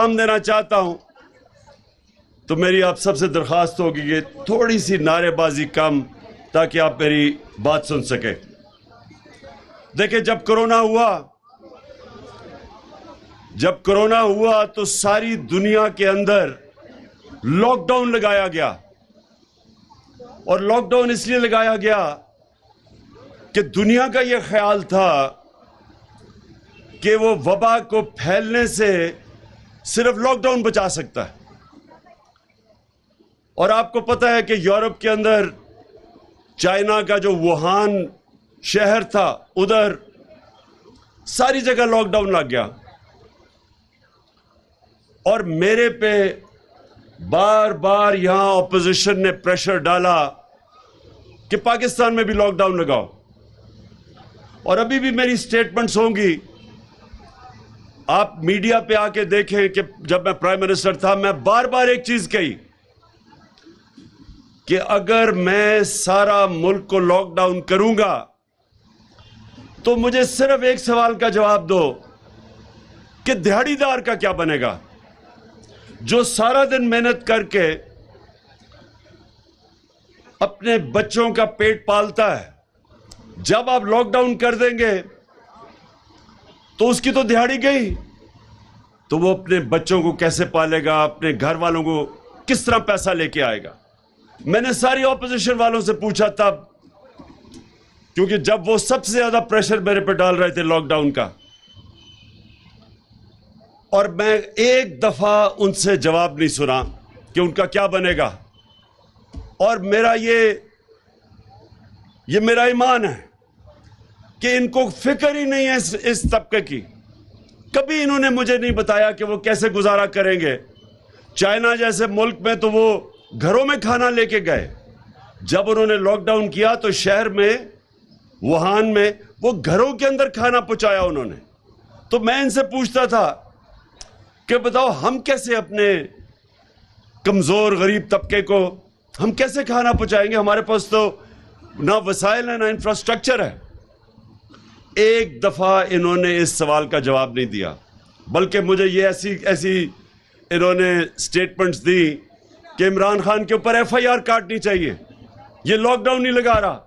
پیغام دینا چاہتا ہوں تو میری آپ سب سے درخواست ہوگی کہ تھوڑی سی نعرے بازی کم، تاکہ آپ میری بات سن سکیں۔ دیکھیں، جب کرونا ہوا تو ساری دنیا کے اندر لاک ڈاؤن لگایا گیا، اور لاک ڈاؤن اس لیے لگایا گیا کہ دنیا کا یہ خیال تھا کہ وہ وبا کو پھیلنے سے صرف لاک ڈاؤن بچا سکتا ہے۔ اور آپ کو پتہ ہے کہ یورپ کے اندر چائنا کا جو ووہان شہر تھا، ادھر ساری جگہ لاک ڈاؤن لگ گیا، اور میرے پہ بار بار یہاں اپوزیشن نے پریشر ڈالا کہ پاکستان میں بھی لاک ڈاؤن لگاؤ، اور ابھی بھی میری سٹیٹمنٹس ہوں گی۔ آپ میڈیا پہ آ کے دیکھیں کہ جب میں پرائم منسٹر تھا، میں بار بار ایک چیز کہی کہ اگر میں سارا ملک کو لاک ڈاؤن کروں گا تو مجھے صرف ایک سوال کا جواب دو کہ دہاڑی دار کا کیا بنے گا، جو سارا دن محنت کر کے اپنے بچوں کا پیٹ پالتا ہے۔ جب آپ لاک ڈاؤن کر دیں گے تو اس کی تو دہاڑی گئی، تو وہ اپنے بچوں کو کیسے پالے گا، اپنے گھر والوں کو کس طرح پیسہ لے کے آئے گا؟ میں نے ساری اپوزیشن والوں سے پوچھا تھا، کیونکہ جب وہ سب سے زیادہ پریشر میرے پہ ڈال رہے تھے لاک ڈاؤن کا، اور میں ایک دفعہ ان سے جواب نہیں سنا کہ ان کا کیا بنے گا۔ اور میرا یہ میرا ایمان ہے کہ ان کو فکر ہی نہیں ہے اس طبقے کی۔ کبھی انہوں نے مجھے نہیں بتایا کہ وہ کیسے گزارا کریں گے۔ چائنا جیسے ملک میں تو وہ گھروں میں کھانا لے کے گئے، جب انہوں نے لاک ڈاؤن کیا تو شہر میں، ووہان میں، وہ گھروں کے اندر کھانا پہنچایا انہوں نے۔ تو میں ان سے پوچھتا تھا کہ بتاؤ، ہم کیسے اپنے کمزور غریب طبقے کو ہم کیسے کھانا پہنچائیں گے؟ ہمارے پاس تو نہ وسائل ہے، نہ انفراسٹرکچر ہے۔ ایک دفعہ انہوں نے اس سوال کا جواب نہیں دیا، بلکہ مجھے یہ ایسی انہوں نے سٹیٹمنٹس دی کہ عمران خان کے اوپر FIR کاٹنی چاہیے، یہ لاک ڈاؤن نہیں لگا رہا،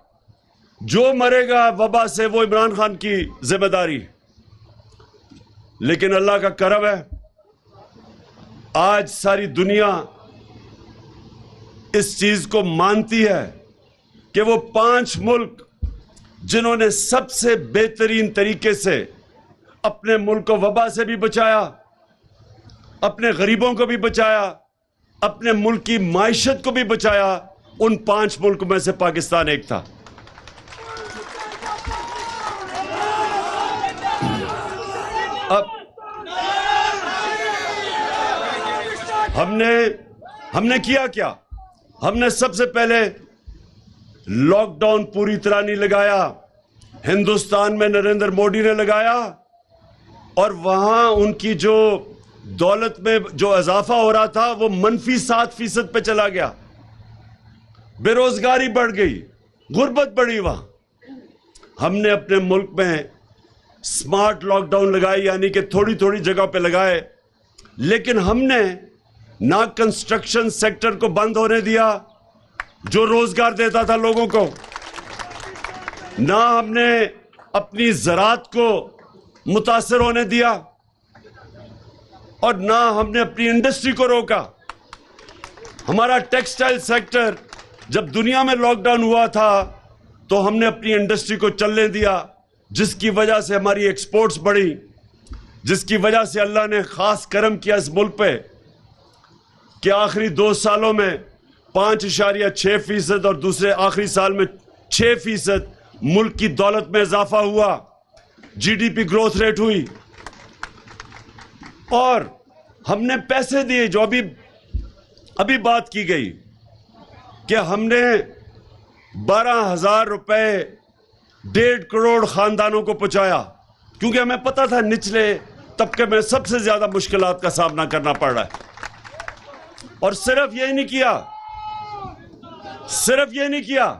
جو مرے گا وبا سے وہ عمران خان کی ذمہ داری۔ لیکن اللہ کا کرم ہے، آج ساری دنیا اس چیز کو مانتی ہے کہ وہ 5 ملک جنہوں نے سب سے بہترین طریقے سے اپنے ملک کو وبا سے بھی بچایا، اپنے غریبوں کو بھی بچایا، اپنے ملک کی معیشت کو بھی بچایا، ان 5 ملک میں سے پاکستان ایک تھا۔ اب ہم نے کیا کیا؟ ہم نے سب سے پہلے لاک ڈاؤن پوری طرح نہیں لگایا، ہندوستان میں نریندر موڈی نے لگایا، اور وہاں ان کی جو دولت میں جو اضافہ ہو رہا تھا وہ -7% پہ چلا گیا، بے روزگاری بڑھ گئی، غربت بڑھی۔ وہاں ہم نے اپنے ملک میں سمارٹ لاک ڈاؤن لگائی، یعنی کہ تھوڑی تھوڑی جگہ پہ لگائے، لیکن ہم نے نہ کنسٹرکشن سیکٹر کو بند ہونے دیا جو روزگار دیتا تھا لوگوں کو، نہ ہم نے اپنی زراعت کو متاثر ہونے دیا، اور نہ ہم نے اپنی انڈسٹری کو روکا۔ ہمارا ٹیکسٹائل سیکٹر جب دنیا میں لاک ڈاؤن ہوا تھا تو ہم نے اپنی انڈسٹری کو چلنے دیا، جس کی وجہ سے ہماری ایکسپورٹس بڑھی، جس کی وجہ سے اللہ نے خاص کرم کیا اس ملک پہ کہ آخری 2 سالوں میں 5.6% اور دوسرے آخری سال میں 6% ملک کی دولت میں اضافہ ہوا، GDP گروتھ ریٹ ہوئی، اور ہم نے پیسے دیے، جو ابھی بات کی گئی کہ ہم نے 12,000 روپے 1.5 کروڑ خاندانوں کو پہنچایا، کیونکہ ہمیں پتا تھا نچلے طبقے میں سب سے زیادہ مشکلات کا سامنا کرنا پڑ رہا ہے۔ اور صرف یہ نہیں کیا،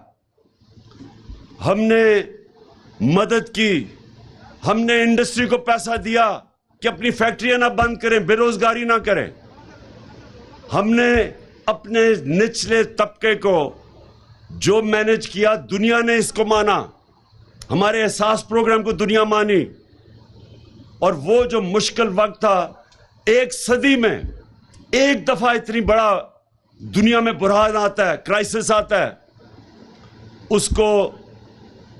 ہم نے مدد کی، ہم نے انڈسٹری کو پیسہ دیا کہ اپنی فیکٹریاں نہ بند کریں, بے روزگاری نہ کریں. ہم نے اپنے نچلے طبقے کو جو مینج کیا, دنیا نے اس کو مانا, ہمارے احساس پروگرام کو دنیا مانی. اور وہ جو مشکل وقت تھا, ایک صدی میں ایک دفعہ اتنی بڑا دنیا میں بحران آتا ہے, کرائسس آتا ہے, اس کو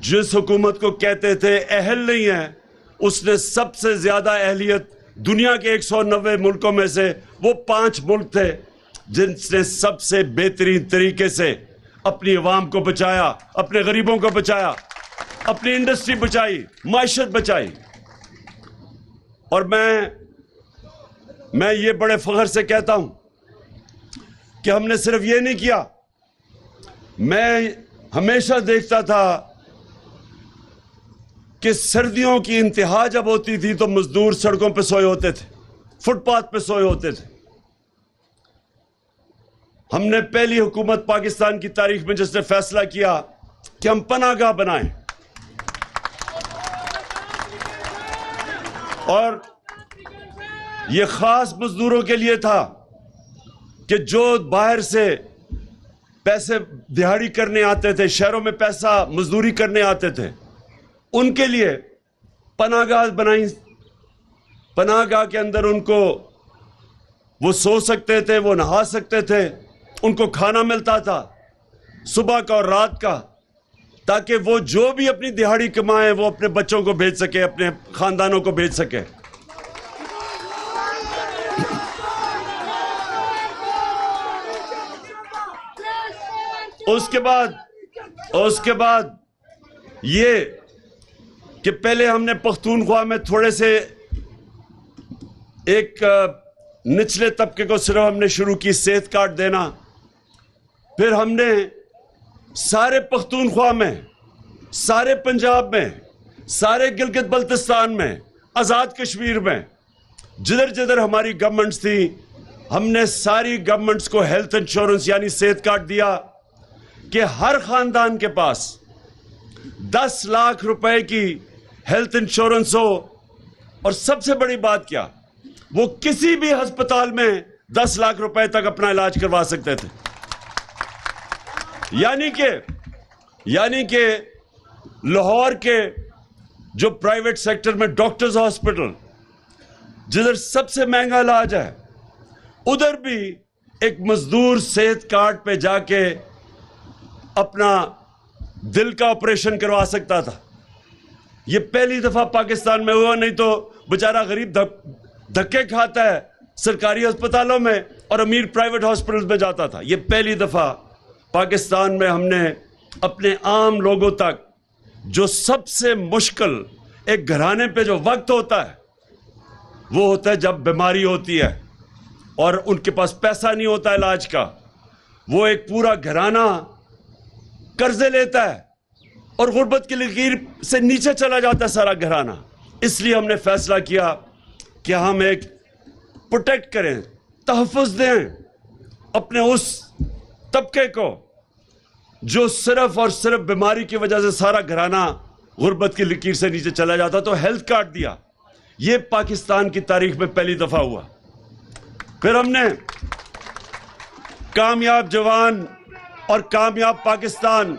جس حکومت کو کہتے تھے اہل نہیں ہے, اس نے سب سے زیادہ اہلیت دنیا کے 190 ملکوں میں سے وہ 5 ملک تھے جن نے سب سے بہترین طریقے سے اپنی عوام کو بچایا, اپنے غریبوں کو بچایا, اپنی انڈسٹری بچائی, معیشت بچائی. اور میں یہ بڑے فخر سے کہتا ہوں کہ ہم نے صرف یہ نہیں کیا. میں ہمیشہ دیکھتا تھا کہ سردیوں کی انتہا جب ہوتی تھی تو مزدور سڑکوں پہ سوئے ہوتے تھے, فٹ پاتھ پہ سوئے ہوتے تھے. ہم نے پہلی حکومت پاکستان کی تاریخ میں جس نے فیصلہ کیا کہ ہم پناہ گاہ بنائیں, اور یہ خاص مزدوروں کے لیے تھا کہ جو باہر سے پیسے دہاڑی کرنے آتے تھے, شہروں میں پیسہ مزدوری کرنے آتے تھے, ان کے لیے پناہ گاہ بنائیں. پناہ گاہ کے اندر ان کو وہ سو سکتے تھے, وہ نہا سکتے تھے, ان کو کھانا ملتا تھا صبح کا اور رات کا, تاکہ وہ جو بھی اپنی دہاڑی کمائیں وہ اپنے بچوں کو بھیج سکے, اپنے خاندانوں کو بھیج سکے. اس کے بعد یہ کہ پہلے ہم نے پختونخوا میں تھوڑے سے ایک نچلے طبقے کو صرف ہم نے شروع کی صحت کارڈ دینا. پھر ہم نے سارے پختونخوا میں, سارے پنجاب میں, سارے گلگت بلتستان میں, آزاد کشمیر میں, جدھر جدھر ہماری گورنمنٹس تھی, ہم نے ساری گورنمنٹس کو ہیلتھ انشورنس یعنی صحت کارڈ دیا کہ ہر خاندان کے پاس 10 لاکھ روپے کی ہیلتھ انشورنس ہو. اور سب سے بڑی بات کیا, وہ کسی بھی ہسپتال میں 10 لاکھ روپے تک اپنا علاج کروا سکتے تھے. یعنی کہ لاہور کے جو پرائیویٹ سیکٹر میں ڈاکٹرز ہاسپٹل جدھر سب سے مہنگا علاج ہے, ادھر بھی ایک مزدور صحت کارڈ پہ جا کے اپنا دل کا آپریشن کروا سکتا تھا. یہ پہلی دفعہ پاکستان میں ہوا, نہیں تو بیچارہ غریب دھکے کھاتا ہے سرکاری ہسپتالوں میں اور امیر پرائیویٹ ہاسپٹلز میں جاتا تھا. یہ پہلی دفعہ پاکستان میں ہم نے اپنے عام لوگوں تک, جو سب سے مشکل ایک گھرانے پہ جو وقت ہوتا ہے وہ ہوتا ہے جب بیماری ہوتی ہے اور ان کے پاس پیسہ نہیں ہوتا علاج کا, وہ ایک پورا گھرانہ قرضے لیتا ہے اور غربت کی لکیر سے نیچے چلا جاتا ہے سارا گھرانہ. اس لیے ہم نے فیصلہ کیا کہ ہم ایک پروٹیکٹ کریں, تحفظ دیں اپنے اس طبقے کو جو صرف اور صرف بیماری کی وجہ سے سارا گھرانہ غربت کی لکیر سے نیچے چلا جاتا. تو ہیلتھ کارڈ دیا. یہ پاکستان کی تاریخ میں پہلی دفعہ ہوا. پھر ہم نے کامیاب جوان اور کامیاب پاکستان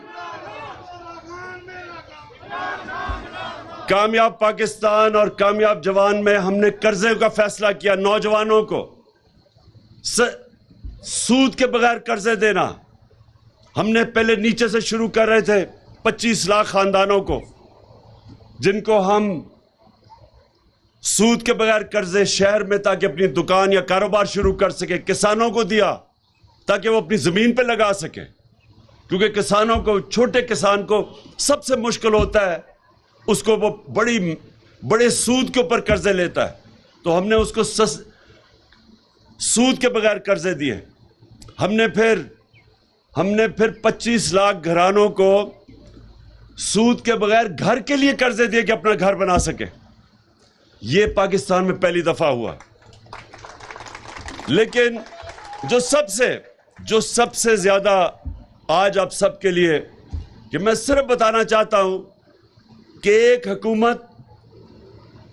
اور کامیاب جوان میں ہم نے قرضے کا فیصلہ کیا. نوجوانوں کو سود کے بغیر قرضے دینا. ہم نے پہلے نیچے سے شروع کر رہے تھے, 25 لاکھ خاندانوں کو جن کو ہم سود کے بغیر قرضے شہر میں تاکہ اپنی دکان یا کاروبار شروع کر سکے. کسانوں کو دیا تاکہ وہ اپنی زمین پہ لگا سکے, کیونکہ کسانوں کو, چھوٹے کسان کو سب سے مشکل ہوتا ہے, اس کو وہ بڑے سود کے اوپر قرضے لیتا ہے. تو ہم نے اس کو سود کے بغیر قرضے دیے. ہم نے پھر 25 لاکھ گھرانوں کو سود کے بغیر گھر کے لیے قرضے دیے کہ اپنا گھر بنا سکے. یہ پاکستان میں پہلی دفعہ ہوا. لیکن جو سب سے زیادہ آج آپ سب کے لیے کہ میں صرف بتانا چاہتا ہوں کہ ایک حکومت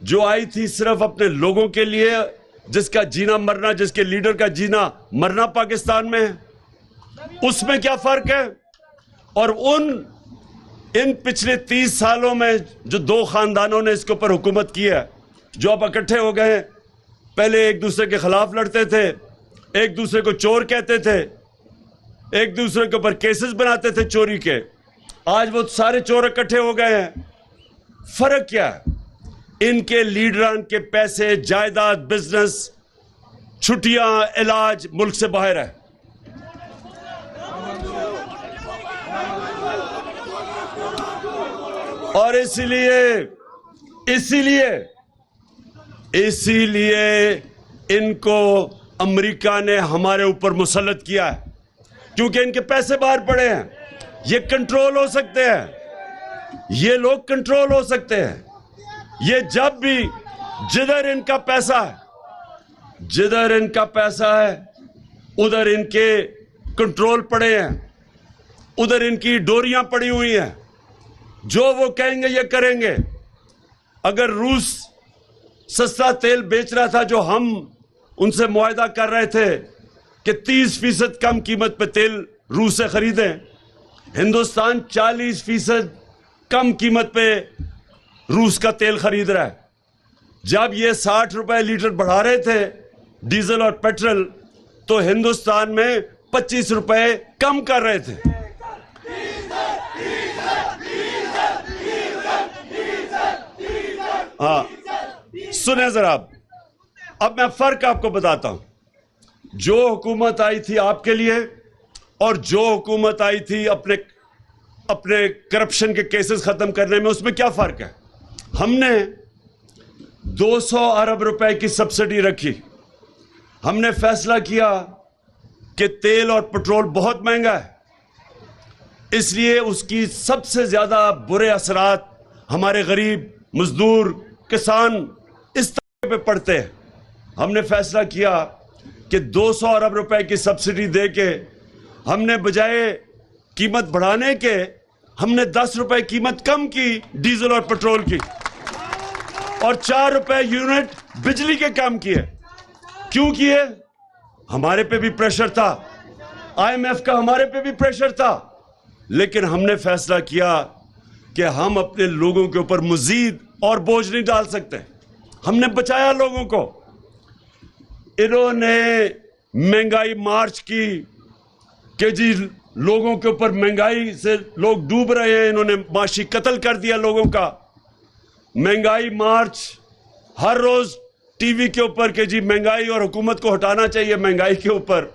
جو آئی تھی صرف اپنے لوگوں کے لیے, جس کا جینا مرنا, جس کے لیڈر کا جینا مرنا پاکستان میں ہے, اس میں کیا فرق ہے؟ اور ان پچھلے 30 سالوں میں جو 2 خاندانوں نے اس کے اوپر حکومت کی ہے, جو اب اکٹھے ہو گئے ہیں, پہلے ایک دوسرے کے خلاف لڑتے تھے, ایک دوسرے کو چور کہتے تھے, ایک دوسرے کے اوپر کیسز بناتے تھے چوری کے, آج وہ سارے چور اکٹھے ہو گئے ہیں. فرق کیا ہے؟ ان کے لیڈران کے پیسے, جائیداد, بزنس, چھٹیاں, علاج ملک سے باہر ہے. اور اسی لیے ان کو امریکہ نے ہمارے اوپر مسلط کیا ہے, کیونکہ ان کے پیسے باہر پڑے ہیں. یہ کنٹرول ہو سکتے ہیں, یہ لوگ کنٹرول ہو سکتے ہیں. یہ جب بھی جدھر ان کا پیسہ ہے ادھر ان کے کنٹرول پڑے ہیں, ادھر ان کی ڈوریاں پڑی ہوئی ہیں. جو وہ کہیں گے یہ کریں گے. اگر روس سستا تیل بیچ رہا تھا, جو ہم ان سے معاہدہ کر رہے تھے کہ 30% کم قیمت پہ تیل روس سے خریدیں, ہندوستان 40% کم قیمت پہ روس کا تیل خرید رہا ہے. جب یہ 60 روپے لیٹر بڑھا رہے تھے ڈیزل اور پیٹرول, تو ہندوستان میں 25 روپے کم کر رہے تھے. ہاں سنیں ذرا, اب میں فرق آپ کو بتاتا ہوں. جو حکومت آئی تھی آپ کے لیے اور جو حکومت آئی تھی اپنے کرپشن کے کیسز ختم کرنے میں, اس میں کیا فرق ہے؟ ہم نے 200 ارب روپے کی سبسڈی رکھی. ہم نے فیصلہ کیا کہ تیل اور پٹرول بہت مہنگا ہے, اس لیے اس کی سب سے زیادہ برے اثرات ہمارے غریب, مزدور, کسان اس طرح پہ پڑتے ہیں. ہم نے فیصلہ کیا کہ 200 ارب روپے کی سبسڈی دے کے ہم نے بجائے قیمت بڑھانے کے, ہم نے 10 روپے قیمت کم کی ڈیزل اور پیٹرول کی, اور 4 روپے یونٹ بجلی کے کام کیے. کیوں کیے؟ ہمارے پہ بھی پریشر تھا, IMF کا ہمارے پہ بھی پریشر تھا, لیکن ہم نے فیصلہ کیا کہ ہم اپنے لوگوں کے اوپر مزید اور بوجھ نہیں ڈال سکتے. ہم نے بچایا لوگوں کو. انہوں نے مہنگائی مارچ کی کہ جی لوگوں کے اوپر مہنگائی سے لوگ ڈوب رہے ہیں, انہوں نے معاشی قتل کر دیا لوگوں کا. مہنگائی مارچ ہر روز ٹی وی کے اوپر کہ جی مہنگائی اور حکومت کو ہٹانا چاہیے مہنگائی کے اوپر.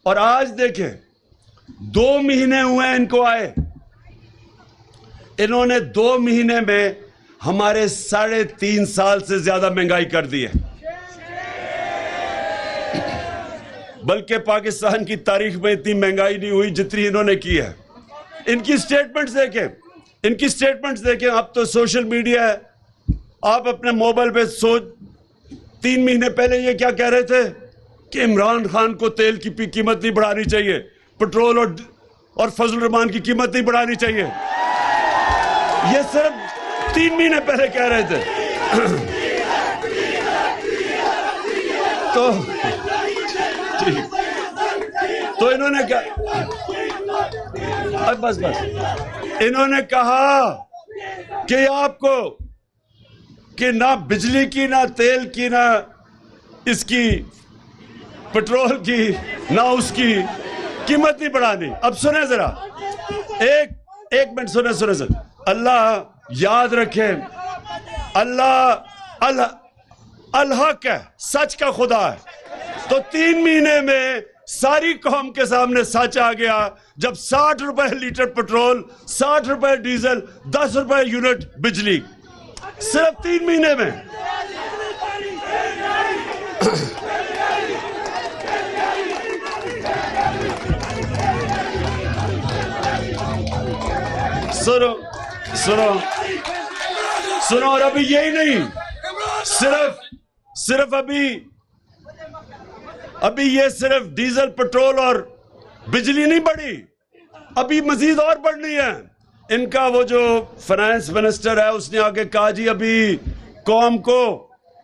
اور آج دیکھیں 2 مہینے ہوئے ان کو آئے, انہوں نے 2 مہینے میں ہمارے 3.5 سال سے زیادہ مہنگائی کر دی ہے. بلکہ پاکستان کی تاریخ میں اتنی مہنگائی نہیں ہوئی جتنی انہوں نے کی ہے. ان کی سٹیٹمنٹس دیکھیں, اب تو سوشل میڈیا ہے, آپ اپنے موبائل پہ 3 مہینے پہلے یہ کیا کہہ رہے تھے کہ عمران خان کو تیل کی قیمت نہیں بڑھانی چاہیے, پٹرول اور فضل الرحمان کی قیمت نہیں بڑھانی چاہیے. یہ صرف 3 مہینے پہلے کہہ رہے تھے. تو انہوں نے کہا, بس انہوں نے کہا کہ آپ کو کہ نہ بجلی کی, نہ تیل کی, نہ اس کی پٹرول کی, نہ اس کی قیمت نہیں بڑھانی. اب سنیں ذرا, ایک منٹ سنیں سر. اللہ یاد رکھیں, اللہ الحق ہے, سچ کا خدا ہے. تو 3 مہینے میں ساری قوم کے سامنے سچ آ گیا, جب 60 روپے لیٹر پٹرول, 60 روپے ڈیزل, 10 روپے یونٹ بجلی, صرف 3 مہینے میں. سنو, اور ابھی یہی نہیں, صرف ابھی یہ صرف ڈیزل, پٹرول اور بجلی نہیں بڑھی, ابھی مزید اور بڑھنی ہے. ان کا وہ جو فائنانس منسٹر ہے اس نے آگے کہا جی ابھی قوم کو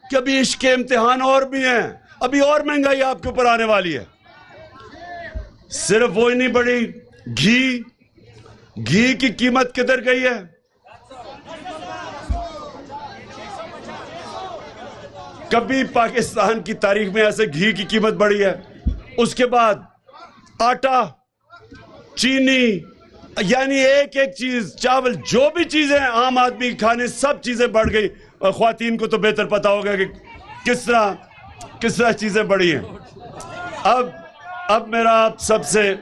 کہ ابھی عشق کے امتحان اور بھی ہیں, ابھی اور مہنگائی آپ کے اوپر آنے والی ہے. صرف وہی نہیں بڑھی, گھی کی قیمت کدھر گئی ہے؟ کبھی پاکستان کی تاریخ میں ایسے گھی کی قیمت بڑھی ہے. اس کے بعد آٹا, چینی, یعنی ایک ایک چیز, چاول, جو بھی چیزیں عام آدمی کھانے, سب چیزیں بڑھ گئی. اور خواتین کو تو بہتر پتا ہوگا کہ کس طرح چیزیں بڑھی ہیں. اب میرا آپ سب سے,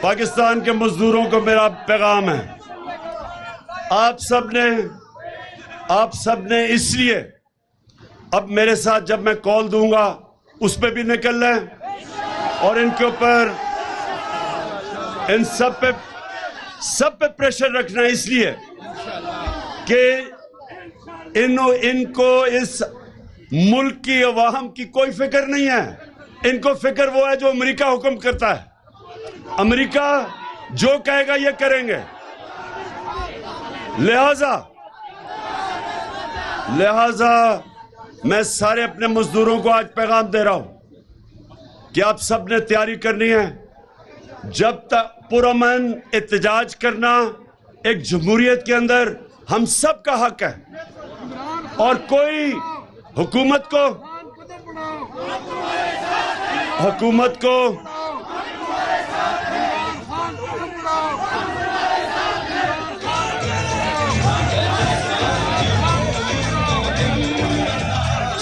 پاکستان کے مزدوروں کو میرا پیغام ہے, آپ سب نے اس لیے اب میرے ساتھ جب میں کال دوں گا اس پہ بھی نکل لیں, اور ان کے اوپر, ان سب پہ پریشر رکھنا, اس لیے کہ ان کو اس ملک کی عوام کی کوئی فکر نہیں ہے. ان کو فکر وہ ہے جو امریکہ حکم کرتا ہے. امریکہ جو کہے گا یہ کریں گے. لہذا میں سارے اپنے مزدوروں کو آج پیغام دے رہا ہوں کہ آپ سب نے تیاری کرنی ہے. جب تک پرامن احتجاج کرنا ایک جمہوریت کے اندر ہم سب کا حق ہے, اور کوئی حکومت کو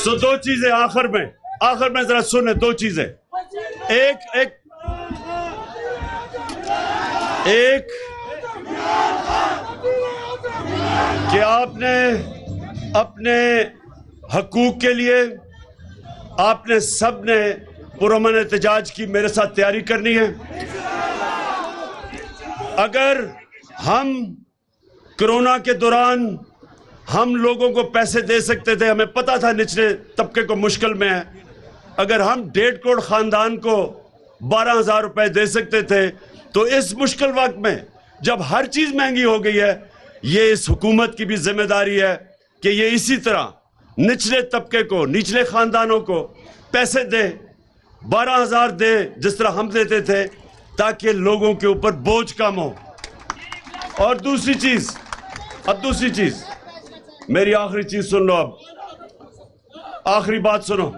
سو دو چیزیں آخر میں ذرا سنیں, دو چیزیں. ایک کہ آپ نے اپنے حقوق کے لیے آپ نے سب نے پرامن احتجاج کی میرے ساتھ تیاری کرنی ہے. اگر ہم کرونا کے دوران ہم لوگوں کو پیسے دے سکتے تھے, ہمیں پتا تھا نچلے طبقے کو مشکل میں ہے, اگر ہم 1.5 کروڑ خاندان کو 12,000 روپے دے سکتے تھے, تو اس مشکل وقت میں جب ہر چیز مہنگی ہو گئی ہے, یہ اس حکومت کی بھی ذمہ داری ہے کہ یہ اسی طرح نچلے طبقے کو, نچلے خاندانوں کو پیسے دے, 12,000 دے جس طرح ہم دیتے تھے, تاکہ لوگوں کے اوپر بوجھ کم ہو. اور دوسری چیز, میری آخری چیز سن لو, اب آخری بات سنو.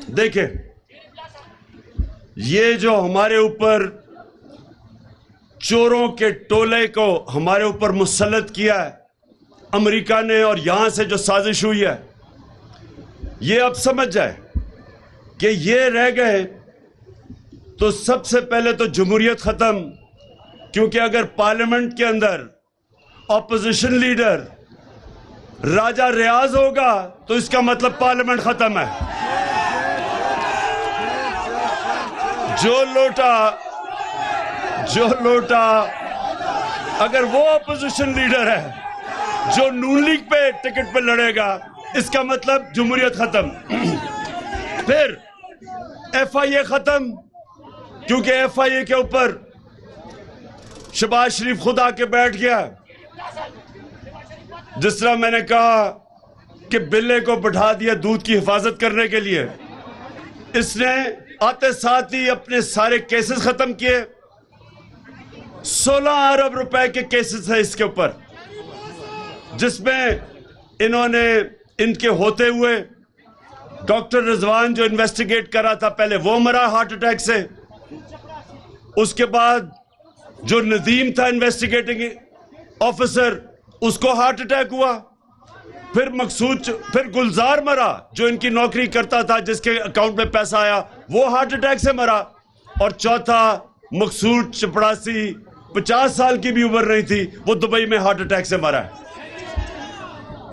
دیکھیں, یہ جو ہمارے اوپر چوروں کے ٹولے کو ہمارے اوپر مسلط کیا ہے امریکہ نے, اور یہاں سے جو سازش ہوئی ہے, یہ اب سمجھ جائے کہ یہ رہ گئے تو سب سے پہلے تو جمہوریت ختم, کیونکہ اگر پارلیمنٹ کے اندر اپوزیشن لیڈر راجہ ریاض ہوگا تو اس کا مطلب پارلیمنٹ ختم ہے. جو لوٹا اگر وہ اپوزیشن لیڈر ہے جو نون لیگ پہ ٹکٹ پہ لڑے گا, اس کا مطلب جمہوریت ختم. پھر ایف آئی اے ختم, کیونکہ ایف آئی اے کے اوپر شہباز شریف خود آ کے بیٹھ گیا. جس طرح میں نے کہا کہ بلے کو بٹھا دیا دودھ کی حفاظت کرنے کے لیے, اس نے آتے ساتھ ہی اپنے سارے کیسز ختم کیے. 16 ارب روپے کے کیسز ہیں اس کے اوپر, جس میں انہوں نے ان کے ہوتے ہوئے ڈاکٹر رضوان جو انویسٹیگیٹ کر رہا تھا, پہلے وہ مرا ہارٹ اٹیک سے. اس کے بعد جو ندیم تھا انویسٹیگیٹنگ آفیسر, اس کو ہارٹ اٹیک ہوا. پھر گلزار مرا جو ان کی نوکری کرتا تھا, جس کے اکاؤنٹ میں پیسہ آیا, وہ ہارٹ اٹیک سے مرا. اور چوتھا مقصود چپڑاسی, 50 سال کی بھی عمر نہیں تھی, وہ دبئی میں ہارٹ اٹیک سے مرا ہے.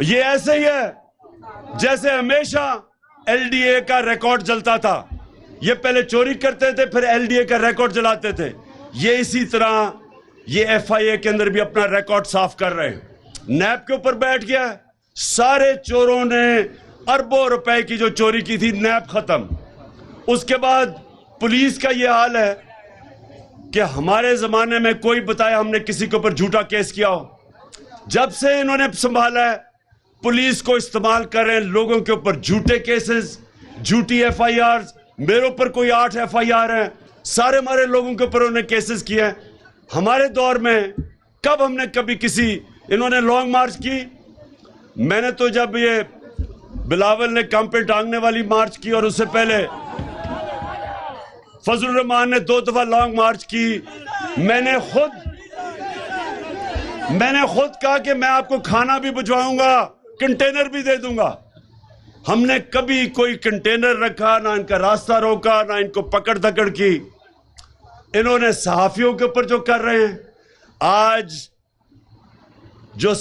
یہ ایسے ہی ہے جیسے ہمیشہ ایل ڈی اے کا ریکارڈ جلتا تھا. یہ پہلے چوری کرتے تھے, پھر ایل ڈی اے کا ریکارڈ جلاتے تھے. یہ اسی طرح یہ ایف آئی اے کے اندر بھی اپنا ریکارڈ صاف کر رہے ہیں. نیب کے اوپر بیٹھ گیا, سارے چوروں نے اربوں روپے کی جو چوری کی تھی, نیب ختم. اس کے بعد پولیس کا یہ حال ہے کہ ہمارے زمانے میں کوئی بتایا ہم نے کسی کے اوپر جھوٹا کیس کیا ہو. جب سے انہوں نے سنبھالا ہے پولیس کو استعمال کر رہے ہیں لوگوں کے اوپر جھوٹے کیسز, جھوٹی ایف آئی آرز. میرے اوپر کوئی 8 ایف آئی آر ہیں, سارے ہمارے لوگوں کے اوپر انہوں نے کیسز کیے ہیں. ہمارے دور میں کب ہم نے کبھی کسی, انہوں نے لانگ مارچ کی. میں نے تو جب یہ بلاول نے کام پہ ٹانگنے والی مارچ کی اور اس سے پہلے فضل الرحمان نے 2 دفعہ لانگ مارچ کی. میں نے خود کہا کہ میں آپ کو کھانا بھی بھجواؤں گا, کنٹینر بھی دے دوں گا. ہم نے کبھی کوئی کنٹینر رکھا, نہ ان کا راستہ روکا, نہ ان کو پکڑ دکڑ کی. انہوں نے صحافیوں کے اوپر جو کر رہے ہیں, آج جو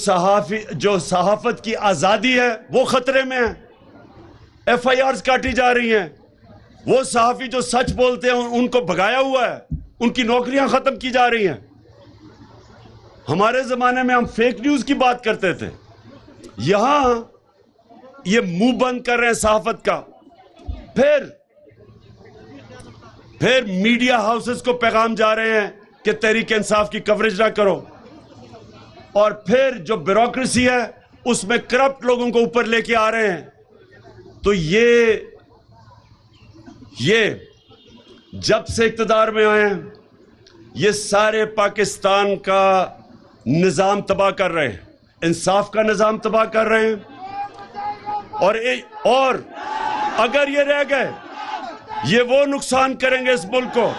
صحافت کی آزادی ہے وہ خطرے میں ہے. ایف آئی آرز کاٹی جا رہی ہیں. وہ صحافی جو سچ بولتے ہیں ان کو بھگایا ہوا ہے, ان کی نوکریاں ختم کی جا رہی ہیں. ہمارے زمانے میں ہم فیک نیوز کی بات کرتے تھے, یہاں یہ منہ بند کر رہے ہیں صحافت کا. پھر میڈیا ہاؤسز کو پیغام جا رہے ہیں کہ تحریک انصاف کی کوریج نہ کرو, اور پھر جو بیوروکریسی ہے اس میں کرپٹ لوگوں کو اوپر لے کے آ رہے ہیں. تو یہ جب سے اقتدار میں آئے ہیں یہ سارے پاکستان کا نظام تباہ کر رہے ہیں, انصاف کا نظام تباہ کر رہے ہیں. اور اگر یہ رہ گئے یہ وہ نقصان کریں گے اس ملک کو.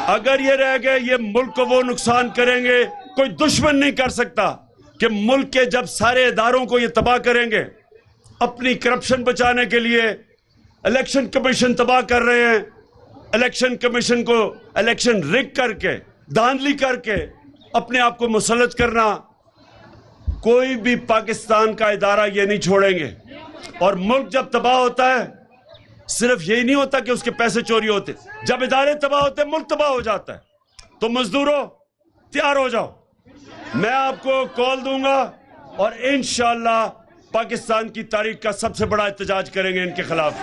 اگر یہ رہ گئے یہ ملک کو وہ نقصان کریں گے کوئی دشمن نہیں کر سکتا کہ ملک کے جب سارے اداروں کو یہ تباہ کریں گے. اپنی کرپشن بچانے کے لیے الیکشن کمیشن تباہ کر رہے ہیں. الیکشن کمیشن کو الیکشن رگ کر کے, دھاندلی کر کے اپنے آپ کو مسلط کرنا. کوئی بھی پاکستان کا ادارہ یہ نہیں چھوڑیں گے. اور ملک جب تباہ ہوتا ہے صرف یہی نہیں ہوتا کہ اس کے پیسے چوری ہوتے, جب ادارے تباہ ہوتے ہیں ملک تباہ ہو جاتا ہے. تو مزدوروں تیار ہو جاؤ, میں آپ کو کال دوں گا اور انشاءاللہ پاکستان کی تاریخ کا سب سے بڑا احتجاج کریں گے ان کے خلاف.